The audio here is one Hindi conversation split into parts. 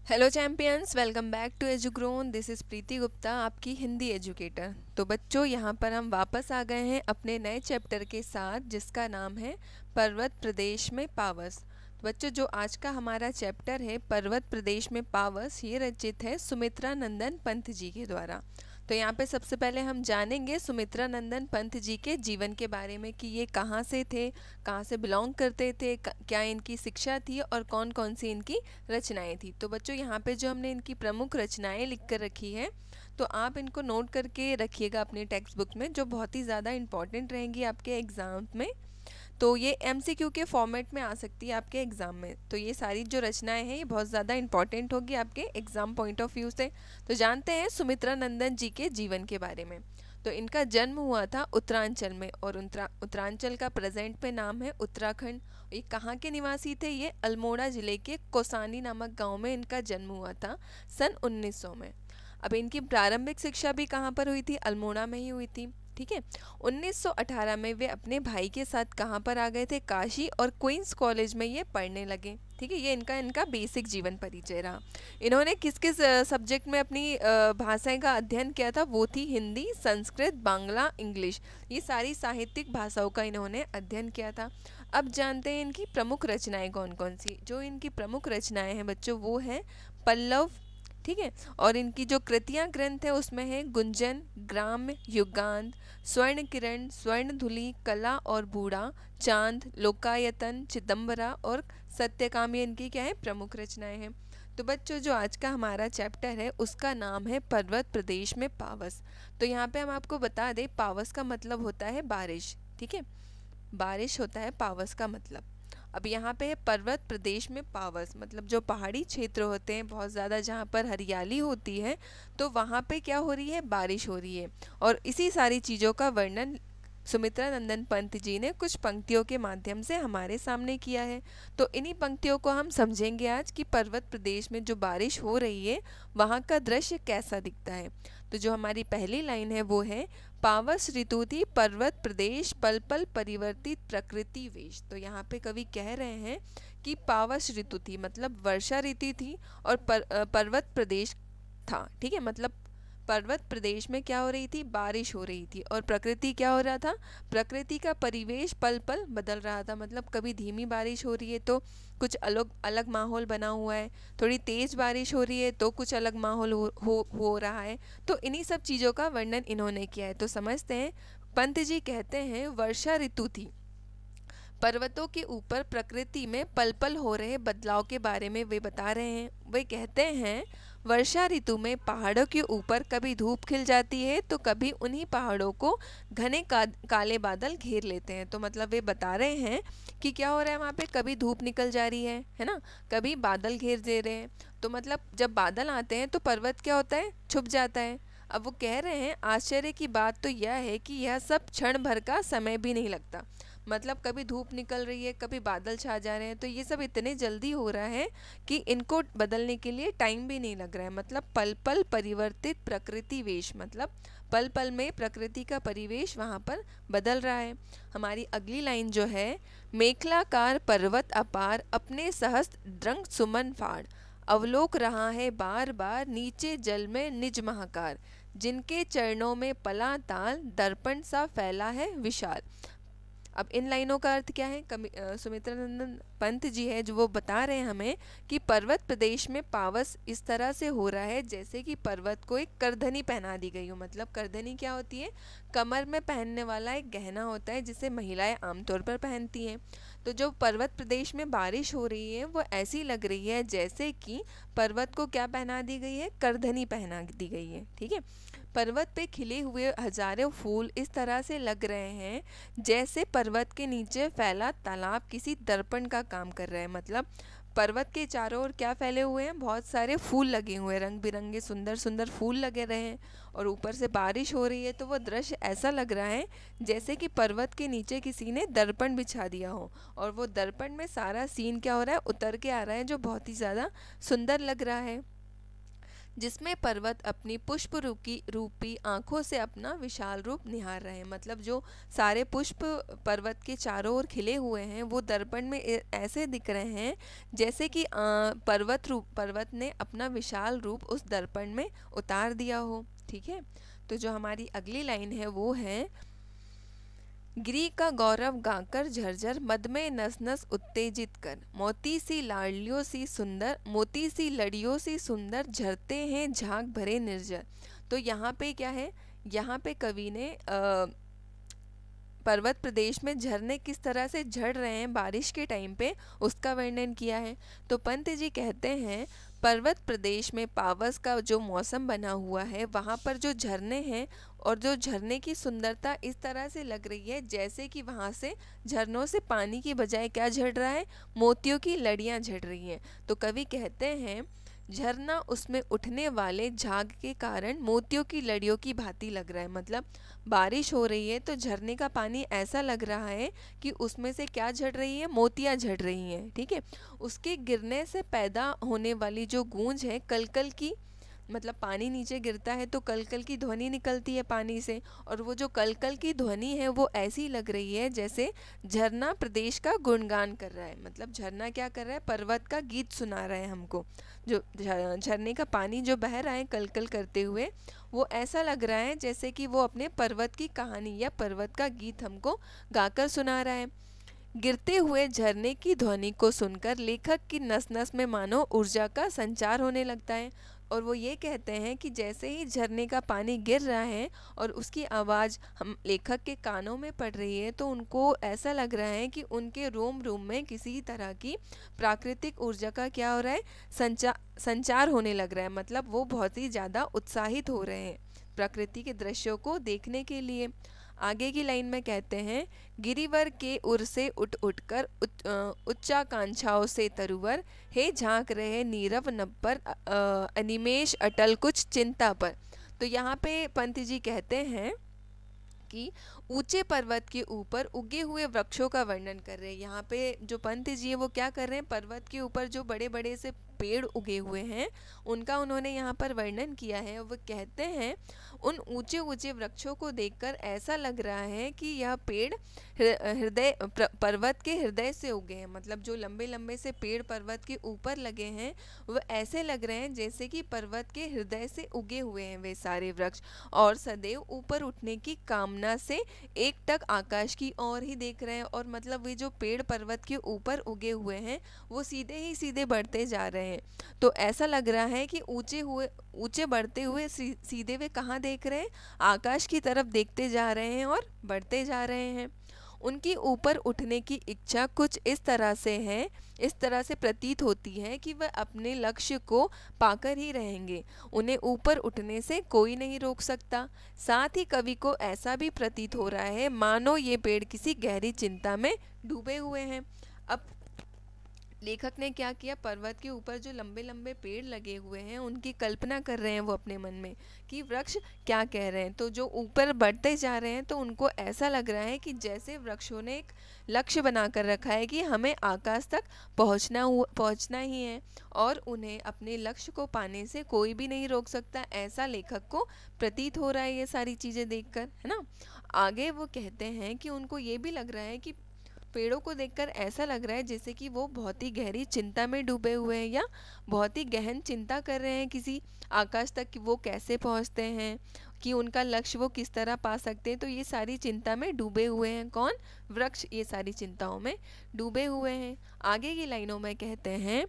Hello champions, welcome back to Edugrown. This is Preeti Gupta, आपकी हिंदी एजुकेटर। तो बच्चों, यहाँ पर हम वापस आ गए हैं अपने नए चैप्टर के साथ, जिसका नाम है पर्वत प्रदेश में पावस। तो बच्चों, जो आज का हमारा चैप्टर है पर्वत प्रदेश में पावस, ये रचित है सुमित्रा नंदन पंत जी के द्वारा। तो यहाँ पे सबसे पहले हम जानेंगे सुमित्रा नंदन पंत जी के जीवन के बारे में कि ये कहाँ से थे, कहाँ से बिलोंग करते थे, क्या इनकी शिक्षा थी और कौन कौन सी इनकी रचनाएं थी। तो बच्चों, यहाँ पे जो हमने इनकी प्रमुख रचनाएं लिख कर रखी है, तो आप इनको नोट करके रखिएगा अपनी टेक्स्ट बुक में, जो बहुत ही ज़्यादा इंपॉर्टेंट रहेंगी आपके एग्ज़ाम में। तो ये MCQ के फॉर्मेट में आ सकती है आपके एग्ज़ाम में। तो ये सारी जो रचनाएं हैं ये बहुत ज़्यादा इंपॉर्टेंट होगी आपके एग्ज़ाम पॉइंट ऑफ व्यू से। तो जानते हैं सुमित्रा नंदन जी के जीवन के बारे में। तो इनका जन्म हुआ था उत्तरांचल में, और उत्तरांचल का प्रेजेंट में नाम है उत्तराखंड। ये कहाँ के निवासी थे? ये अल्मोड़ा ज़िले के कोसानी नामक गाँव में इनका जन्म हुआ था सन 1900 में। अब इनकी प्रारंभिक शिक्षा भी कहाँ पर हुई थी? अल्मोड़ा में ही हुई थी। ठीक है। 1918 में वे अपने भाई के साथ कहाँ पर आ गए थे? काशी और क्वींस कॉलेज में ये पढ़ने लगे। ठीक है, ये इनका बेसिक जीवन परिचय रहा। इन्होंने किस किस सब्जेक्ट में अपनी भाषाएं का अध्ययन किया था? वो थी हिंदी, संस्कृत, बांग्ला, इंग्लिश। ये सारी साहित्यिक भाषाओं का इन्होंने अध्ययन किया था। अब जानते हैं इनकी प्रमुख रचनाएं कौन कौन सी। जो इनकी प्रमुख रचनाएं हैं बच्चों, वो है पल्लव। ठीक है। और इनकी जो कृतियाँ ग्रंथ है उसमें है गुंजन, ग्राम्य, युगांत, स्वर्ण किरण, स्वर्ण धुली, कला और बूढ़ा, चांद, लोकायतन, चिदम्बरा और सत्यकाम। ये इनकी क्या है? प्रमुख रचनाएं हैं। तो बच्चों, जो आज का हमारा चैप्टर है उसका नाम है पर्वत प्रदेश में पावस। तो यहाँ पे हम आपको बता दें, पावस का मतलब होता है बारिश। ठीक है, बारिश होता है पावस का मतलब। अब यहाँ पे है पर्वत प्रदेश में पावस, मतलब जो पहाड़ी क्षेत्र होते हैं बहुत ज़्यादा, जहाँ पर हरियाली होती है, तो वहाँ पे क्या हो रही है? बारिश हो रही है। और इसी सारी चीज़ों का वर्णन सुमित्रा नंदन पंत जी ने कुछ पंक्तियों के माध्यम से हमारे सामने किया है। तो इन्हीं पंक्तियों को हम समझेंगे आज कि पर्वत प्रदेश में जो बारिश हो रही है वहाँ का दृश्य कैसा दिखता है। तो जो हमारी पहली लाइन है वो है, पावस ऋतु थी पर्वत प्रदेश, पल पल परिवर्तित प्रकृति वेश। तो यहाँ पे कवि कह रहे हैं कि पावस ऋतु थी, मतलब वर्षा ऋतु थी, और पर्वत प्रदेश था। ठीक है, मतलब पर्वत प्रदेश में क्या हो रही थी? बारिश हो रही थी। और प्रकृति क्या हो रहा था? प्रकृति का परिवेश पल पल बदल रहा था। मतलब कभी धीमी बारिश हो रही है तो कुछ अलग अलग माहौल बना हुआ है, थोड़ी तेज़ बारिश हो रही है तो कुछ अलग माहौल हो रहा है। तो इन्हीं सब चीज़ों का वर्णन इन्होंने किया है। तो समझते हैं। पंत जी कहते हैं वर्षा ऋतु थी, पर्वतों के ऊपर प्रकृति में पल पल हो रहे बदलाव के बारे में वे बता रहे हैं। वे कहते हैं वर्षा ऋतु में पहाड़ों के ऊपर कभी धूप खिल जाती है तो कभी उन्हीं पहाड़ों को घने काले बादल घेर लेते हैं। तो मतलब वे बता रहे हैं कि क्या हो रहा है वहाँ पे, कभी धूप निकल जा रही है ना, कभी बादल घेर दे रहे हैं। तो मतलब जब बादल आते हैं तो पर्वत क्या होता है? छुप जाता है। अब वो कह रहे हैं आश्चर्य की बात तो यह है कि यह सब क्षण भर का समय भी नहीं लगता। मतलब कभी धूप निकल रही है, कभी बादल छा जा रहे हैं, तो ये सब इतने जल्दी हो रहा है कि इनको बदलने के लिए टाइम भी नहीं लग रहा है। मतलब पल पल परिवर्तित प्रकृति वेश, मतलब पल पल में प्रकृति का परिवेश वहाँ पर बदल रहा है। हमारी अगली लाइन जो है, मेखलाकार पर्वत अपार अपने सहस्त्र द्रंग सुमन फाड़, अवलोक रहा है बार बार नीचे जल में निज महाकार, जिनके चरणों में पला ताल दर्पण सा फैला है विशाल। अब इन लाइनों का अर्थ क्या है? सुमित्रा नंदन पंत जी है जो वो बता रहे हैं हमें कि पर्वत प्रदेश में पावस इस तरह से हो रहा है जैसे कि पर्वत को एक करधनी पहना दी गई हो। मतलब करधनी क्या होती है? कमर में पहनने वाला एक गहना होता है जिसे महिलाएं आमतौर पर पहनती हैं। तो जो पर्वत प्रदेश में बारिश हो रही है वो ऐसी लग रही है जैसे कि पर्वत को क्या पहना दी गई है? करधनी पहना दी गई है। ठीक है। पर्वत पे खिले हुए हजारों फूल इस तरह से लग रहे हैं जैसे पर्वत के नीचे फैला तालाब किसी दर्पण का काम कर रहा है। मतलब पर्वत के चारों ओर क्या फैले हुए हैं? बहुत सारे फूल लगे हुए हैं, रंग बिरंगे सुंदर सुंदर फूल लगे रहे हैं, और ऊपर से बारिश हो रही है तो वो दृश्य ऐसा लग रहा है जैसे कि पर्वत के नीचे किसी ने दर्पण बिछा दिया हो, और वो दर्पण में सारा सीन क्या हो रहा है? उतर के आ रहा है, जो बहुत ही ज़्यादा सुंदर लग रहा है। जिसमें पर्वत अपनी पुष्प रूपी आंखों से अपना विशाल रूप निहार रहे हैं। मतलब जो सारे पुष्प पर्वत के चारों ओर खिले हुए हैं वो दर्पण में ऐसे दिख रहे हैं जैसे कि पर्वत ने अपना विशाल रूप उस दर्पण में उतार दिया हो। ठीक है, तो जो हमारी अगली लाइन है वो है, गिरी का गौरव गाकर झरझर मद में नस नस उत्तेजित कर, मोती सी लड़ियों सी सुंदर झरते हैं झाग भरे निर्जर। तो यहाँ पे क्या है, यहाँ पे कवि ने पर्वत प्रदेश में झरने किस तरह से झड़ रहे हैं बारिश के टाइम पे उसका वर्णन किया है। तो पंत जी कहते हैं, पर्वत प्रदेश में पावस का जो मौसम बना हुआ है वहाँ पर जो झरने हैं और जो झरने की सुंदरता इस तरह से लग रही है जैसे कि वहाँ से झरनों से पानी की बजाय क्या झड़ रहा है, मोतियों की लड़ियाँ झड़ रही हैं। तो कवि कहते हैं, झरना उसमें उठने वाले झाग के कारण मोतियों की लड़ियों की भांति लग रहा है। मतलब बारिश हो रही है तो झरने का पानी ऐसा लग रहा है कि उसमें से क्या झड़ रही है, मोतियाँ झड़ रही हैं। ठीक है, उसके गिरने से पैदा होने वाली जो गूंज है कलकल की, मतलब पानी नीचे गिरता है तो कलकल की ध्वनि निकलती है पानी से, और वो जो कलकल की ध्वनि है वो ऐसी लग रही है जैसे झरना प्रदेश का गुणगान कर रहा है। मतलब झरना क्या कर रहा है, पर्वत का गीत सुना रहा है हमको। जो झरने का पानी जो बह रहा है कलकल करते हुए, वो ऐसा लग रहा है जैसे कि वो अपने पर्वत की कहानी या पर्वत का गीत हमको गाकर सुना रहा है। गिरते हुए झरने की ध्वनि को सुनकर लेखक की नस नस में मानो ऊर्जा का संचार होने लगता है। और वो ये कहते हैं कि जैसे ही झरने का पानी गिर रहा है और उसकी आवाज़ हम लेखक के कानों में पड़ रही है तो उनको ऐसा लग रहा है कि उनके रोम रोम में किसी तरह की प्राकृतिक ऊर्जा का क्या हो रहा है, संचार होने लग रहा है। मतलब वो बहुत ही ज़्यादा उत्साहित हो रहे हैं प्रकृति के दृश्यों को देखने के लिए। आगे की लाइन में कहते हैं, गिरिवर के उर से उठ उठकर उच्चाकांक्षाओं से तरुवर, हे झांक रहे नीरव नभ पर अनिमेष अटल कुछ चिंता पर। तो यहाँ पे पंत जी कहते हैं कि ऊंचे पर्वत के ऊपर उगे हुए वृक्षों का वर्णन कर रहे हैं। यहाँ पे जो पंत जी है वो क्या कर रहे हैं, पर्वत के ऊपर जो बड़े बड़े से पेड़ उगे हुए हैं उनका उन्होंने यहाँ पर वर्णन किया है। वो कहते हैं, उन ऊंचे ऊंचे वृक्षों को देखकर ऐसा लग रहा है कि यह पेड़ पर्वत के हृदय से उगे हैं। मतलब जो लंबे लंबे से पेड़ पर्वत के ऊपर लगे हैं वो ऐसे लग रहे हैं जैसे कि पर्वत के हृदय से उगे हुए हैं वे सारे वृक्ष, और सदैव ऊपर उठने की कामना से एकटक आकाश की ओर ही देख रहे हैं। और मतलब वे जो पेड़ पर्वत के ऊपर उगे हुए हैं वो सीधे ही सीधे बढ़ते जा रहे हैं। तो ऐसा लग रहा है कि ऊंचे बढ़ते हुए सीधे वे कहाँ देख रहे हैं, आकाश की तरफ देखते जा रहे हैं और बढ़ते जा रहे हैं। उनकी ऊपर उठने की इच्छा कुछ इस तरह से प्रतीत होती है कि वह अपने लक्ष्य को पाकर ही रहेंगे, उन्हें ऊपर उठने से कोई नहीं रोक सकता। साथ ही कवि को ऐसा भी प्रतीत हो रहा है मानो ये पेड़ किसी गहरी चिंता में डूबे हुए हैं। अब लेखक ने क्या किया, पर्वत के ऊपर जो लंबे लंबे पेड़ लगे हुए हैं उनकी कल्पना कर रहे हैं वो अपने मन में कि वृक्ष क्या कह रहे हैं। तो जो ऊपर बढ़ते जा रहे हैं तो उनको ऐसा लग रहा है कि जैसे वृक्षों ने एक लक्ष्य बनाकर रखा है कि हमें आकाश तक पहुंचना ही है और उन्हें अपने लक्ष्य को पाने से कोई भी नहीं रोक सकता। ऐसा लेखक को प्रतीत हो रहा है ये सारी चीज़ें देखकर, है ना। आगे वो कहते हैं कि उनको ये भी लग रहा है कि पेड़ों को देखकर ऐसा लग रहा है जैसे कि वो बहुत ही गहरी चिंता में डूबे हुए हैं या बहुत ही गहन चिंता कर रहे हैं किसी आकाश तक कि वो कैसे पहुंचते हैं, कि उनका लक्ष्य वो किस तरह पा सकते हैं। तो ये सारी चिंता में डूबे हुए हैं कौन, वृक्ष ये सारी चिंताओं में डूबे हुए हैं। आगे की लाइनों में कहते हैं,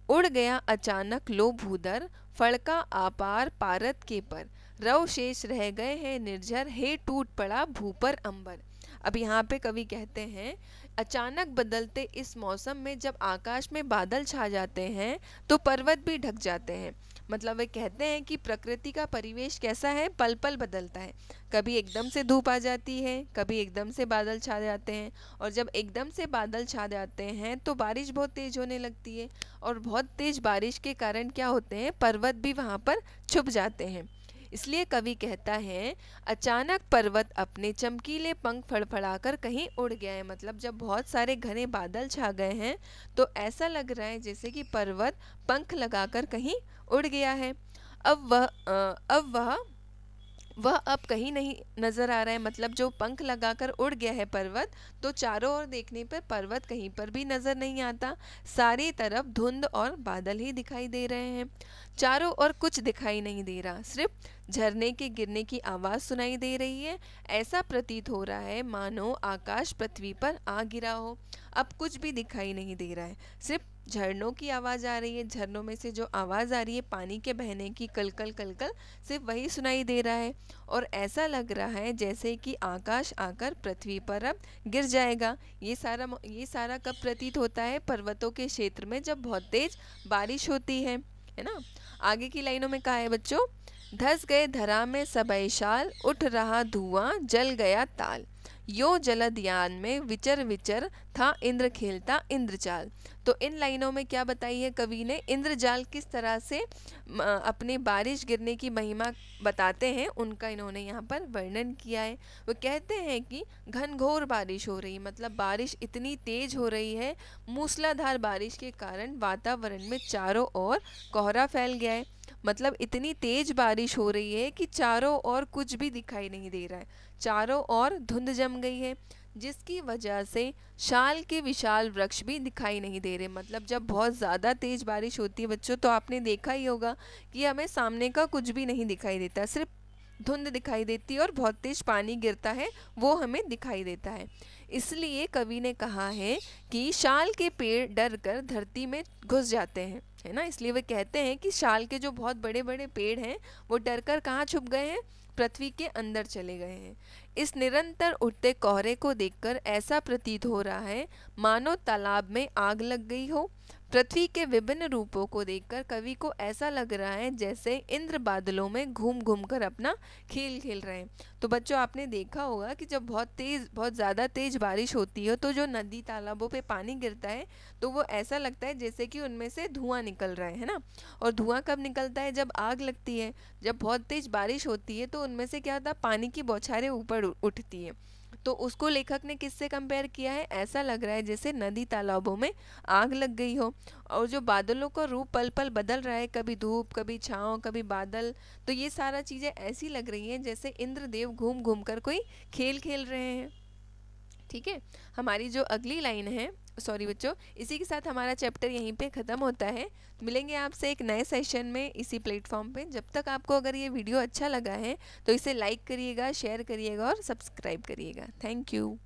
उड़ गया अचानक लो भूधर, फड़का आपार पारत के पर, रव शेष रह गए हैं निर्झर, हे टूट पड़ा भू पर अंबर। अब यहाँ पे कवि कहते हैं, अचानक बदलते इस मौसम में जब आकाश में बादल छा जाते हैं तो पर्वत भी ढक जाते हैं। मतलब वे कहते हैं कि प्रकृति का परिवेश कैसा है, पल पल बदलता है। कभी एकदम से धूप आ जाती है, कभी एकदम से बादल छा जाते हैं, और जब एकदम से बादल छा जाते हैं तो बारिश बहुत तेज होने लगती है, और बहुत तेज बारिश के कारण क्या होते हैं, पर्वत भी वहाँ पर छुप जाते हैं। इसलिए कवि कहता है, अचानक पर्वत अपने चमकीले पंख फड़फड़ाकर कहीं उड़ गया है। मतलब जब बहुत सारे घने बादल छा गए हैं तो ऐसा लग रहा है जैसे कि पर्वत पंख लगाकर कहीं उड़ गया है। वह अब कहीं नहीं नजर आ रहा है, मतलब जो पंख लगाकर उड़ गया है पर्वत, तो चारों ओर देखने पर पर्वत कहीं पर भी नजर नहीं आता। सारी तरफ धुंध और बादल ही दिखाई दे रहे हैं। चारों ओर कुछ दिखाई नहीं दे रहा, सिर्फ झरने के गिरने की आवाज सुनाई दे रही है। ऐसा प्रतीत हो रहा है मानो आकाश पृथ्वी पर आ गिरा हो। अब कुछ भी दिखाई नहीं दे रहा है, सिर्फ झरनों की आवाज आ रही है। झरनों में से जो आवाज आ रही है पानी के बहने की, कलकल कलकल, सिर्फ वही सुनाई दे रहा है। और ऐसा लग रहा है जैसे कि आकाश आकर पृथ्वी पर अब गिर जाएगा। ये सारा कब प्रतीत होता है? पर्वतों के क्षेत्र में जब बहुत तेज बारिश होती है ना। आगे की लाइनों में कहा है बच्चों, धस गए धरा में सबई शाल, उठ रहा धुआं जल गया ताल, यो जलद यान में विचर विचर था इंद्र खेलता इंद्रजाल। तो इन लाइनों में क्या बताई है कवि ने? इंद्रजाल किस तरह से अपने बारिश गिरने की महिमा बताते हैं, उनका इन्होंने यहाँ पर वर्णन किया है। वो कहते हैं कि घनघोर बारिश हो रही, मतलब बारिश इतनी तेज हो रही है, मूसलाधार बारिश के कारण वातावरण में चारों ओर कोहरा फैल गया है। मतलब इतनी तेज बारिश हो रही है कि चारों ओर कुछ भी दिखाई नहीं दे रहा है, चारों ओर धुंध जम गई है, जिसकी वजह से शाल के विशाल वृक्ष भी दिखाई नहीं दे रहे। मतलब जब बहुत ज़्यादा तेज बारिश होती है बच्चों, तो आपने देखा ही होगा कि हमें सामने का कुछ भी नहीं दिखाई देता, सिर्फ धुंध दिखाई देती है और बहुत तेज पानी गिरता है वो हमें दिखाई देता है। इसलिए कवि ने कहा है कि शाल के पेड़ डर कर धरती में घुस जाते हैं, है ना। इसलिए वे कहते हैं कि शाल के जो बहुत बड़े बड़े पेड़ हैं वो डर कर कहाँ छुप गए हैं? पृथ्वी के अंदर चले गए हैं। इस निरंतर उठते कोहरे को देखकर ऐसा प्रतीत हो रहा है मानो तालाब में आग लग गई हो। पृथ्वी के विभिन्न रूपों को देखकर कवि को ऐसा लग रहा है जैसे इंद्र बादलों में घूम घूम कर अपना खेल खेल रहे हैं। तो बच्चों आपने देखा होगा कि जब बहुत ज़्यादा तेज बारिश होती है तो जो नदी तालाबों पे पानी गिरता है तो वो ऐसा लगता है जैसे कि उनमें से धुआं निकल रहा है ना। और धुआं कब निकलता है? जब आग लगती है। जब बहुत तेज बारिश होती है तो उनमें से क्या होता है? पानी की बौछारें ऊपर उठती है। तो उसको लेखक ने किससे कंपेयर किया है? ऐसा लग रहा है जैसे नदी तालाबों में आग लग गई हो। और जो बादलों का रूप पल पल बदल रहा है, कभी धूप, कभी छाँव, कभी बादल, तो ये सारा चीज़ें ऐसी लग रही हैं जैसे इंद्रदेव घूम घूम कर कोई खेल खेल रहे हैं। ठीक है, हमारी जो अगली लाइन है, सॉरी बच्चों, इसी के साथ हमारा चैप्टर यहीं पे ख़त्म होता है। तो मिलेंगे आपसे एक नए सेशन में इसी प्लेटफॉर्म पे। जब तक आपको अगर ये वीडियो अच्छा लगा है तो इसे लाइक करिएगा, शेयर करिएगा और सब्सक्राइब करिएगा। Thank you.